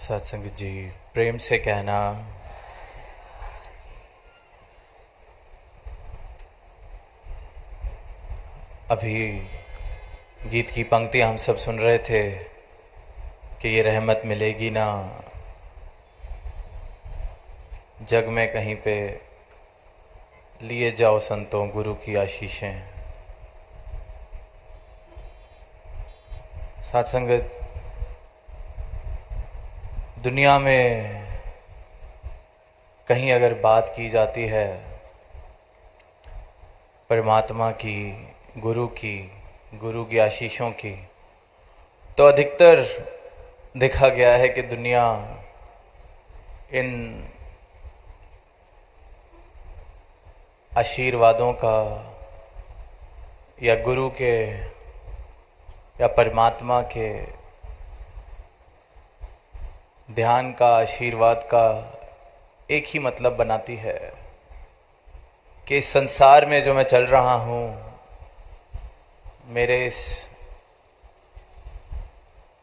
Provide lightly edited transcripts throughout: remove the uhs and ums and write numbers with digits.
सत्संग जी, प्रेम से कहना, अभी गीत की पंक्ति हम सब सुन रहे थे कि ये रहमत मिलेगी ना जग में कहीं पे, लिए जाओ संतों गुरु की आशीषें। सत्संग, दुनिया में कहीं अगर बात की जाती है परमात्मा की, गुरु की आशीषों की, तो अधिकतर देखा गया है कि दुनिया इन आशीर्वादों का या गुरु के या परमात्मा के ध्यान का, आशीर्वाद का एक ही मतलब बनाती है कि इस संसार में जो मैं चल रहा हूँ, मेरे इस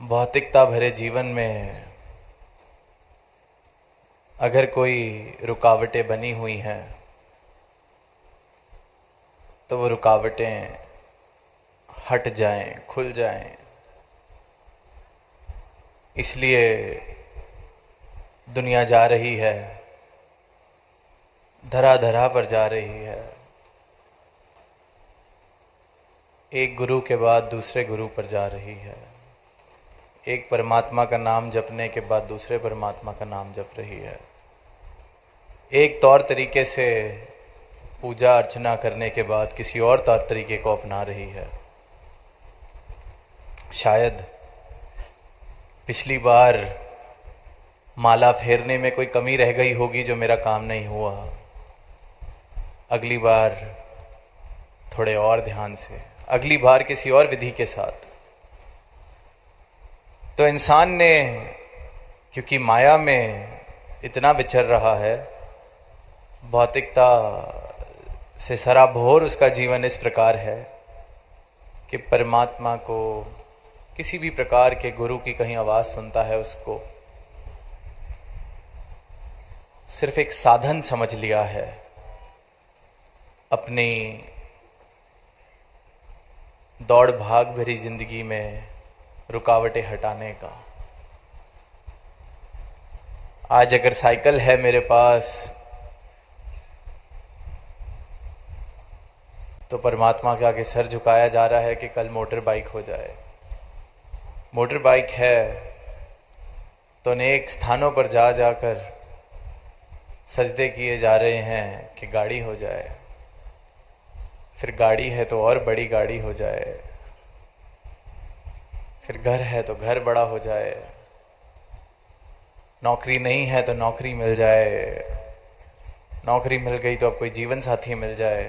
भौतिकता भरे जीवन में अगर कोई रुकावटें बनी हुई हैं तो वो रुकावटें हट जाएं, खुल जाएं। इसलिए दुनिया जा रही है, धरा धरा पर जा रही है, एक गुरु के बाद दूसरे गुरु पर जा रही है, एक परमात्मा का नाम जपने के बाद दूसरे परमात्मा का नाम जप रही है, एक तौर तरीके से पूजा अर्चना करने के बाद किसी और तौर तरीके को अपना रही है। शायद पिछली बार माला फेरने में कोई कमी रह गई होगी जो मेरा काम नहीं हुआ, अगली बार थोड़े और ध्यान से, अगली बार किसी और विधि के साथ। तो इंसान ने क्योंकि माया में इतना विचर रहा है, भौतिकता से सराबोर उसका जीवन इस प्रकार है कि परमात्मा को, किसी भी प्रकार के गुरु की कहीं आवाज़ सुनता है, उसको सिर्फ एक साधन समझ लिया है अपनी दौड़ भाग भरी जिंदगी में रुकावटें हटाने का। आज अगर साइकिल है मेरे पास तो परमात्मा के आगे सर झुकाया जा रहा है कि कल मोटर बाइक हो जाए। मोटर बाइक है तो अनेक स्थानों पर जा जाकर सजदे किए जा रहे हैं कि गाड़ी हो जाए, फिर गाड़ी है तो और बड़ी गाड़ी हो जाए, फिर घर है तो घर बड़ा हो जाए, नौकरी नहीं है तो नौकरी मिल जाए, नौकरी मिल गई तो अब कोई जीवन साथी मिल जाए।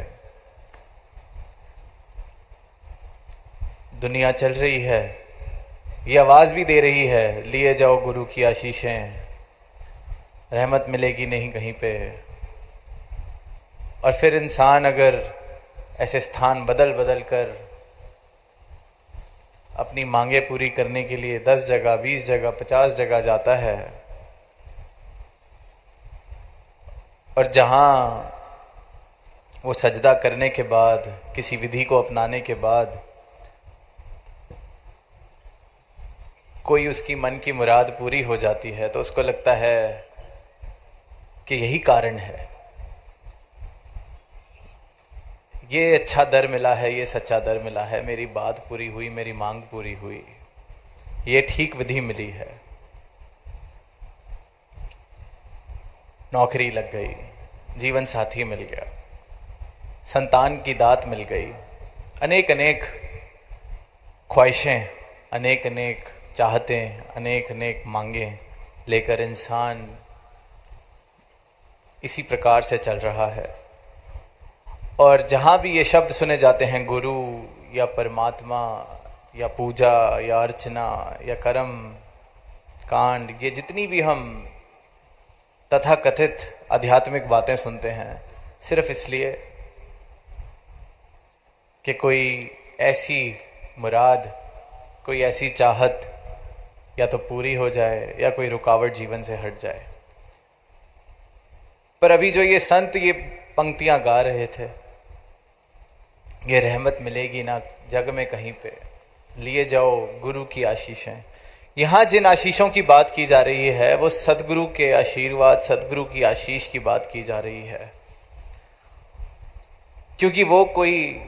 दुनिया चल रही है, ये आवाज़ भी दे रही है, लिए जाओ गुरु की आशीषें, रहमत मिलेगी नहीं कहीं पे। और फिर इंसान अगर ऐसे स्थान बदल बदल कर अपनी मांगे पूरी करने के लिए 10 जगह, 20 जगह, 50 जगह जाता है, और जहां वो सजदा करने के बाद, किसी विधि को अपनाने के बाद कोई उसकी मन की मुराद पूरी हो जाती है, तो उसको लगता है कि यही कारण है, ये अच्छा दर मिला है, ये सच्चा दर मिला है, मेरी बात पूरी हुई, मेरी मांग पूरी हुई, ये ठीक विधि मिली है, नौकरी लग गई, जीवन साथी मिल गया, संतान की दात मिल गई, अनेक अनेक ख्वाहिशें, अनेक अनेक चाहतें, अनेक अनेक मांगें लेकर इंसान इसी प्रकार से चल रहा है। और जहाँ भी ये शब्द सुने जाते हैं, गुरु या परमात्मा या पूजा या अर्चना या कर्म कांड, ये जितनी भी हम तथाकथित आध्यात्मिक बातें सुनते हैं, सिर्फ इसलिए कि कोई ऐसी मुराद, कोई ऐसी चाहत या तो पूरी हो जाए या कोई रुकावट जीवन से हट जाए। पर अभी जो ये संत ये पंक्तियां गा रहे थे, ये रहमत मिलेगी ना जग में कहीं पे, लिए जाओ गुरु की आशीषें। यहां जिन आशीषों की बात की जा रही है वो सदगुरु के आशीर्वाद, सदगुरु की आशीष की बात की जा रही है। क्योंकि वो कोई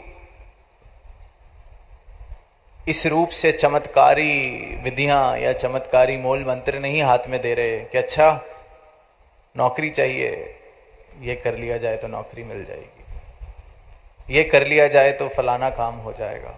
इस रूप से चमत्कारी विधियां या चमत्कारी मूल मंत्र नहीं हाथ में दे रहे कि अच्छा नौकरी चाहिए, ये कर लिया जाए तो नौकरी मिल जाएगी, ये कर लिया जाए तो फलाना काम हो जाएगा।